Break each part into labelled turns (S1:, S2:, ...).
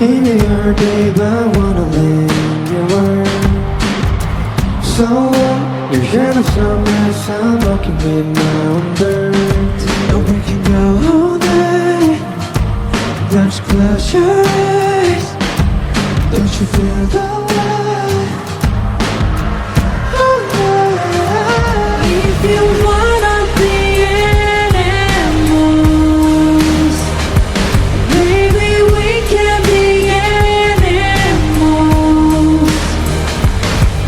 S1: In your day, but wanna live in your world. So you're here to some mess, I'm walking with my own birds. And we can go all night. Don't you close your eyes. Don't you feel the light? Oh, yeah.
S2: If you wanna be animals, maybe we can be animals.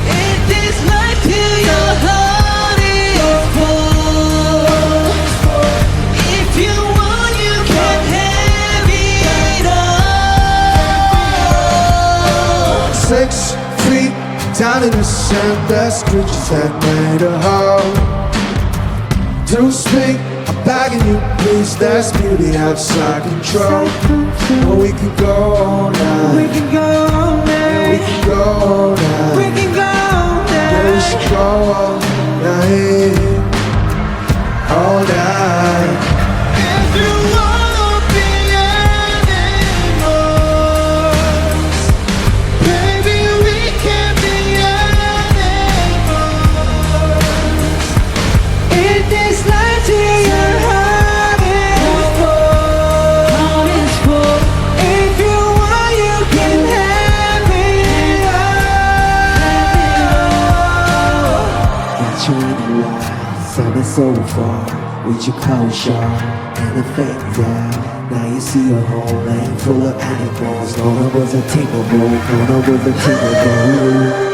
S2: If this life till your heart is full, if you want, you can have it all.
S1: 6 feet down in the sand, there's creatures that made a hole. To speak, I'm begging you, please. There's beauty outside control. Oh, we can go all night.
S2: We can go all
S1: Yeah, we
S2: night.
S1: can go all night.
S2: We can go all
S1: Yeah, we
S2: night.
S1: should go all night. All night.
S2: If you wanna be animals, baby, we can be animals. If this life to your heart is full, if you want, you can have it all.
S1: Got you in the wild, sounding so far. Reach your closure and the fake down. Now you see a whole lane full of animals. Gonna was a tingle boo, gonna was a tingle boo.